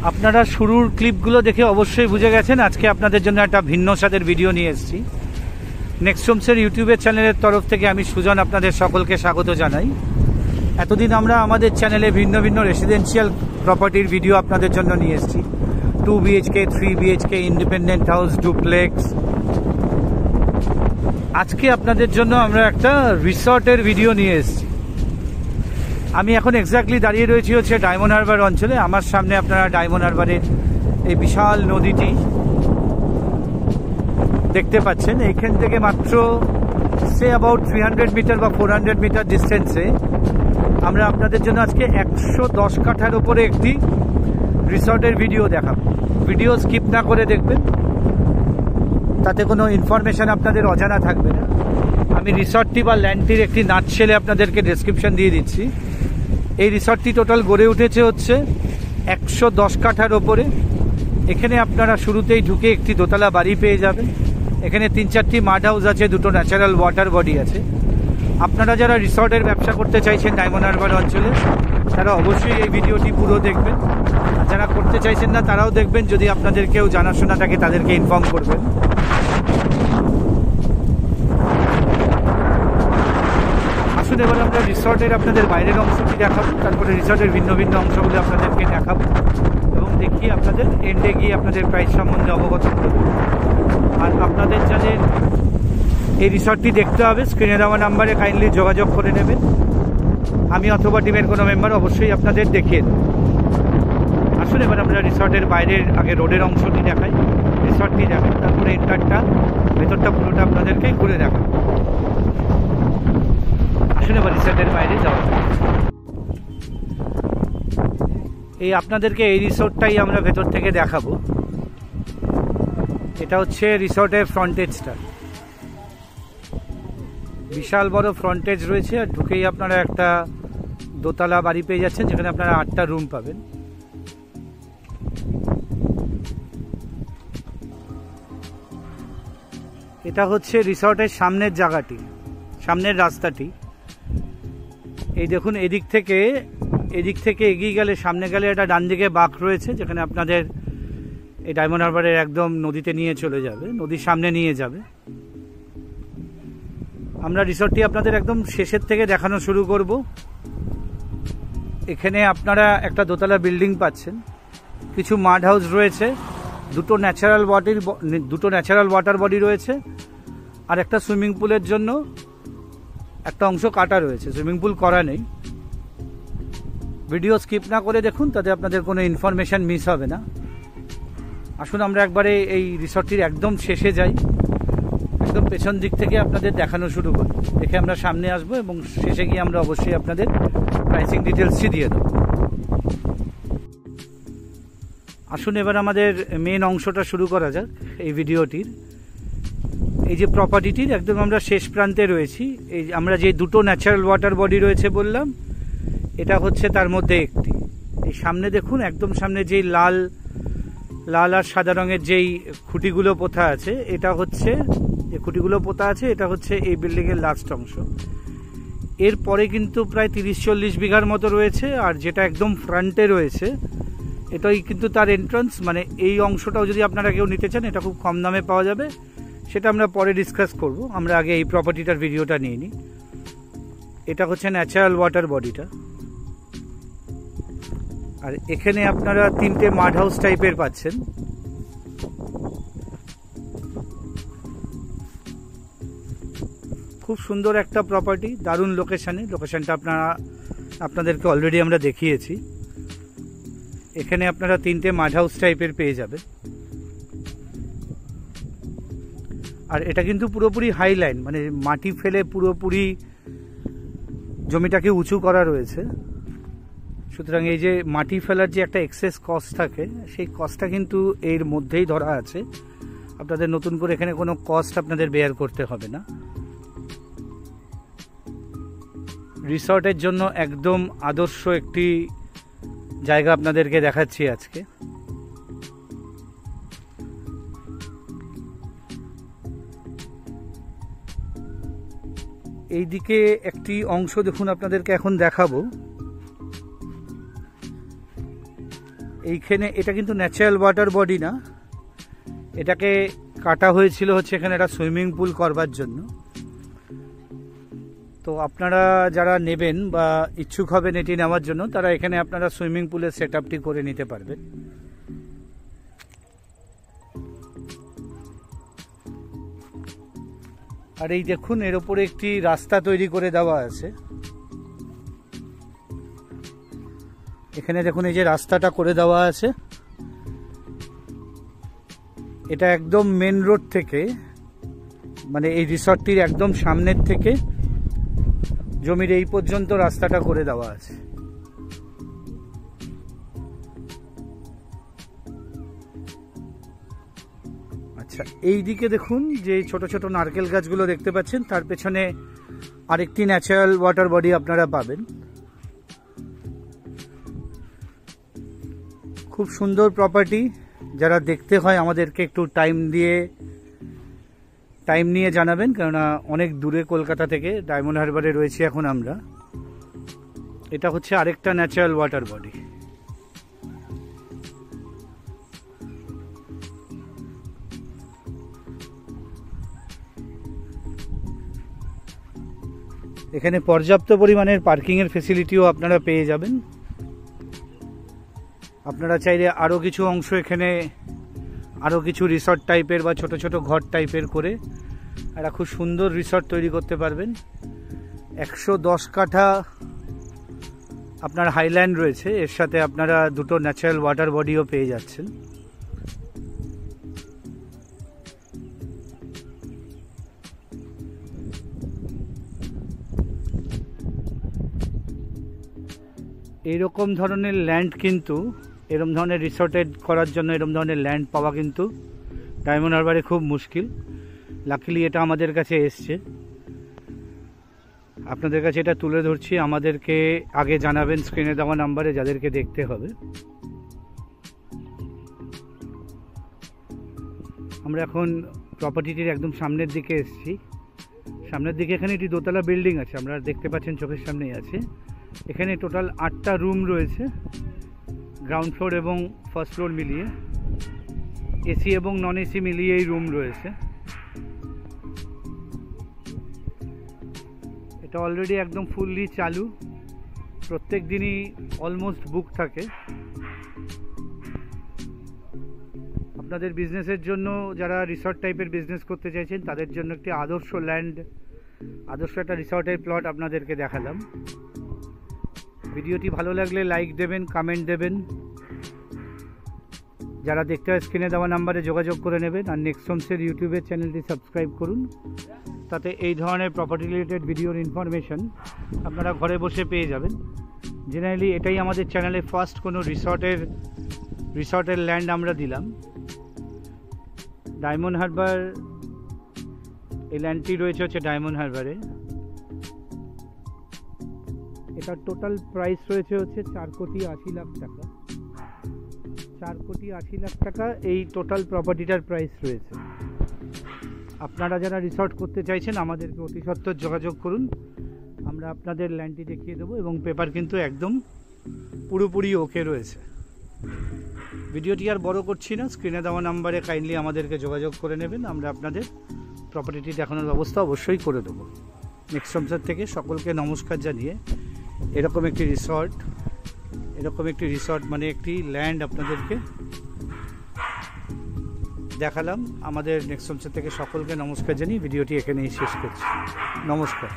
আপনারা শুরুর ক্লিপগুলো দেখে অবশ্যই বুঝে গেছেন আজকে আপনাদের জন্য একটা ভিন্ন স্বাদের ভিডিও নিয়ে এসেছি। নেক্সট হোমসের ইউটিউবের চ্যানেলের তরফ থেকে আমি সুজন আপনাদের সকলকে স্বাগত জানাই। এতদিন আমরা আমাদের চ্যানেলে ভিন্ন ভিন্ন রেসিডেন্সিয়াল প্রপার্টির ভিডিও আপনাদের জন্য নিয়ে এসেছি। 2 BHK, 3 BHK, independent house, duplex. আজকে আপনাদের জন্য আমরা একটা রিসর্টের ভিডিও নিয়ে এসেছি। আমি এখন এক্স্যাক্টলি দাঁড়িয়ে রয়েছি হচ্ছে ডায়মন্ড হারবার অঞ্চলে। আমার সামনে আপনারা ডায়মন্ড হারবারের এই বিশাল নদীটি দেখতে পাচ্ছেন। এইখান থেকে মাত্র অ্যাবাউট 300 মিটার বা 400 মিটার ডিস্টেন্সে আমরা আপনাদের জন্য আজকে 110 কাঠার উপরে একটি রিসর্টের ভিডিও দেখাবো। ভিডিও স্কিপ না করে দেখবেন, তাতে কোনো ইনফরমেশন আপনাদের অজানা থাকবে না। আমি রিসর্টটি বা ল্যান্ডটির একটি নাটশেলে আপনাদেরকে ডেসক্রিপশন দিয়ে দিচ্ছি। এই রিসর্টটি টোটাল গড়ে উঠেছে হচ্ছে 110 কাঠার ওপরে। এখানে আপনারা শুরুতেই ঢুকে একটি দোতলা বাড়ি পেয়ে যাবেন। এখানে 3-4টি মাড হাউস আছে, 2টো ন্যাচারাল ওয়াটার বডি আছে। আপনারা যারা রিসর্টের ব্যবসা করতে চাইছেন ডায়মন্ড হারবার অঞ্চলে, তারা অবশ্যই এই ভিডিওটি পুরো দেখবেন। আর যারা করতে চাইছেন না তারাও দেখবেন। যদি আপনাদের কেউ জানাশোনা থাকে তাদেরকে ইনফর্ম করবেন। আসুন এবার আমরা রিসর্টের আপনাদের বাইরের অংশটি দেখাবো, তারপরে রিসর্টের ভিন্ন ভিন্ন অংশগুলো আপনাদেরকে দেখাবো এবং দেখিয়ে আপনাদের এন্ডে গিয়ে আপনাদের প্রাইস সম্বন্ধে অবগত করব। আর আপনাদের যাদের এই রিসর্টটি দেখতে হবে, স্ক্রিনে দেওয়া নাম্বারে কাইন্ডলি যোগাযোগ করে নেবেন। আমি অথবা টিমের কোনো মেম্বার অবশ্যই আপনাদের দেখিয়ে দেব। আসুন এবার আমরা রিসর্টের বাইরের আগে রোডের অংশটি দেখাই, রিসর্টটি দেখাই, তারপরে এন্টারটা ভেতরটা পুরোটা আপনাদেরকে ঘুরে দেখাই। আসুন এবার রিসর্টের বাইরে যাওয়া। এই আপনাদেরকে এই রিসর্টটাই আমরা ভেতর থেকে দেখাবো। এটা হচ্ছে রিসর্টের ফ্রন্টেজটা। বিশাল বড় ফ্রন্টেজ রয়েছে। আর ঢুকেই আপনারা একটা দোতলা বাড়ি পেয়ে যাচ্ছেন, যেখানে আপনারা 8টা রুম পাবেন। এটা হচ্ছে রিসর্টের সামনের জায়গাটি, সামনের রাস্তাটি। এই দেখুন, এদিক থেকে এগিয়ে গেলে, সামনে গেলে একটা ডান দিকে বাঁক রয়েছে, যেখানে আপনাদের এই ডায়মন্ড হারবারের একদম নদীতে নিয়ে চলে যাবে, নদীর সামনে নিয়ে যাবে। আমরা রিসর্টটি আপনাদের একদম শেষের থেকে দেখানো শুরু করব। এখানে আপনারা একটা দোতলা বিল্ডিং পাচ্ছেন, কিছু মাড হাউস রয়েছে, 2টো ন্যাচারাল ওয়াটার বডি রয়েছে, আর একটা সুইমিং পুলের জন্য একটা অংশ কাটা রয়েছে। সুইমিং পুল করা নেই। ভিডিও স্কিপ না করে দেখুন, তাতে আপনাদের কোনো ইনফরমেশন মিস হবে না। আসুন আমরা একবারে এই রিসর্টটির একদম শেষে যাই, একদম পেছন দিক থেকে আপনাদের দেখানো শুরু করি। দেখে আমরা সামনে আসবো এবং শেষে গিয়ে আমরা অবশ্যই আপনাদের প্রাইসিং ডিটেলসটি দিয়ে দেবো। আসুন এবার আমাদের মেন অংশটা শুরু করা যাক এই ভিডিওটির। এই যে প্রপার্টিটির একদম আমরা শেষ প্রান্তে রয়েছি। এই আমরা যে 2টো ন্যাচারাল ওয়াটার বডি রয়েছে বললাম, এটা হচ্ছে তার মধ্যে একটি। এই সামনে দেখুন, একদম সামনে যেই লাল আর সাদা রঙের যেই খুঁটিগুলো পোতা আছে, এটা হচ্ছে এটা হচ্ছে এই বিল্ডিংয়ের লাস্ট অংশ। এরপরে কিন্তু প্রায় 30-40 বিঘার মতো রয়েছে। আর যেটা একদম ফ্রন্টে রয়েছে, এটাই কিন্তু তার এন্ট্রান্স। মানে এই অংশটাও যদি আপনারা কেউ নিতে চান, এটা খুব কম দামে পাওয়া যাবে। সেটা আমরা পরে ডিসকাস করব। আমরা আগে এই প্রপার্টিটার ভিডিওটা নিয়ে নিই। এটা হচ্ছে ন্যাচারাল ওয়াটার বডিটা। আর এখানে আপনারা 3টে মাড হাউস টাইপের পাচ্ছেন। খুব সুন্দর একটা প্রপার্টি, দারুণ লোকেশনটা আপনাদেরকে অলরেডি আমরা দেখিয়েছি। এখানে আপনারা 3টে মাড হাউস টাইপের পেয়ে যাবেন। আর এটা কিন্তু পুরোপুরি হাইলাইন, মানে মাটি ফেলে পুরোপুরি জমিটাকে উঁচু করা রয়েছে। সুতরাং এই যে মাটি ফেলার যে একটা এক্সেস কস্ট থাকে, সেই কস্টটা কিন্তু এর মধ্যেই ধরা আছে। আপনাদের নতুন করে এখানে কোনো কস্ট আপনাদের বেয়ার করতে হবে না। রিসর্টের জন্য একদম আদর্শ একটি জায়গা আপনাদেরকে দেখাচ্ছি আজকে। এইদিকে একটি অংশ দেখুন, আপনাদেরকে এখন দেখাবো। এইখানে এটা কিন্তু ন্যাচারাল ওয়াটার বডি না, এটাকে কাটা হয়েছিল হচ্ছে এখানে একটা সুইমিং পুল করবার জন্য। তো আপনারা যারা নেবেন বা ইচ্ছুক হবেন এটি নেওয়ার জন্য, তারা এখানে আপনারা সুইমিং পুলের সেট আপটি করে নিতে পারবেন। আর এই দেখুন, এর উপরে একটি রাস্তা তৈরি করে দেওয়া আছে। এখানে দেখুন এই যে রাস্তাটা করে দেওয়া আছে, এটা একদম মেন রোড থেকে, মানে এই রিসর্টটির একদম সামনের থেকে জমির এই পর্যন্ত রাস্তাটা করে দেওয়া আছে। আচ্ছা, এই দিকে দেখুন যে ছোট ছোট নারকেল গাছগুলো দেখতে পাচ্ছেন, তার পেছনে আরেকটি ন্যাচারাল ওয়াটার বডি আপনারা পাবেন। খুব সুন্দর প্রপার্টি। যারা দেখতে হয় আমাদেরকে একটু টাইম নিয়ে জানাবেন, কেননা অনেক দূরে কলকাতা থেকে। ডায়মন্ড হারবারে রয়েছি এখন আমরা। এটা হচ্ছে আরেকটা ন্যাচারাল ওয়াটার বডি। এখানে পর্যাপ্ত পরিমাণের পার্কিংয়ের ফেসিলিটিও আপনারা পেয়ে যাবেন। আপনারা চাইলে আরও কিছু অংশ এখানে, আরও কিছু রিসর্ট টাইপের বা ছোট ছোট ঘর টাইপের করে একটা খুব সুন্দর রিসর্ট তৈরি করতে পারবেন। 110 কাঠা আপনার হাইল্যান্ড রয়েছে, এর সাথে আপনারা দুটো ন্যাচারাল ওয়াটার বডিও পেয়ে যাচ্ছেন। এইরকম ধরনের ল্যান্ড কিন্তু, এরকম ধরনের রিসর্টেড করার জন্য এরকম ধরনের ল্যান্ড পাওয়া কিন্তু ডায়মন্ড হারবারে খুব মুশকিল। লাকিলি এটা আমাদের কাছে এসছে, আপনাদের কাছে এটা তুলে ধরছি। আমাদেরকে আগে জানাবেন স্ক্রিনে দেওয়া নাম্বারে যাদেরকে দেখতে হবে। আমরা এখন প্রপার্টিটির একদম সামনের দিকে এসেছি। সামনের দিকে এখানে একটি দোতলা বিল্ডিং আছে, আমরা দেখতে পাচ্ছেন চোখের সামনেই আছে। এখানে টোটাল 8টা রুম রয়েছে, গ্রাউন্ড ফ্লোর এবং ফার্স্ট ফ্লোর মিলিয়ে। এসি এবং নন এসি মিলিয়ে এই রুম রয়েছে। এটা অলরেডি একদম ফুললি চালু, প্রত্যেক দিনই অলমোস্ট বুক থাকে। আপনাদের বিজনেসের জন্য, যারা রিসর্ট টাইপের বিজনেস করতে চাইছেন তাদের জন্য একটি আদর্শ ল্যান্ড, আদর্শ একটা রিসর্টের প্লট আপনাদেরকে দেখালাম। ভিডিওটি ভালো লাগলে লাইক দেবেন, কমেন্ট দেবেন। যারা দেখতে হয় স্ক্রিনে দেওয়া নাম্বারে যোগাযোগ করে নেবেন। আর নেক্সট হোমসের ইউটিউবের চ্যানেলটি সাবস্ক্রাইব করুন, তাতে এই ধরনের প্রপার্টি রিলেটেড ভিডিওর ইনফরমেশন আপনারা ঘরে বসে পেয়ে যাবেন। জেনারেলি এটাই আমাদের চ্যানেলে ফার্স্ট কোনো রিসর্টের ল্যান্ড আমরা দিলাম। ডায়মন্ড হারবার, এই ল্যান্ডটি রয়েছে হচ্ছে ডায়মন্ড হারবারে। এটার টোটাল প্রাইস রয়েছে হচ্ছে 4,80,00,000 টাকা। 4,80,00,000 টাকা এই টোটাল প্রপার্টিটার প্রাইস রয়েছে। আপনারা যারা রিসর্ট করতে চাইছেন আমাদেরকে অতি সত্বর যোগাযোগ করুন, আমরা আপনাদের ল্যান্ডটি দেখিয়ে দেবো। এবং পেপার কিন্তু একদম পুরোপুরি ওকে রয়েছে। ভিডিওটি আর বড় করছি না, স্ক্রিনে দেওয়া নাম্বারে কাইন্ডলি আমাদেরকে যোগাযোগ করে নেবেন। আমরা আপনাদের প্রপার্টিটি দেখানোর ব্যবস্থা অবশ্যই করে দেবো। নেক্সট হোমসের থেকে সকলকে নমস্কার জানিয়ে এরকম একটি রিসর্ট মানে একটি ল্যান্ড আপনাদেরকে দেখালাম। আমাদের নেক্সট হোমসের থেকে সকলকে নমস্কার জানিয়ে ভিডিওটি এখানেই শেষ করছি। নমস্কার।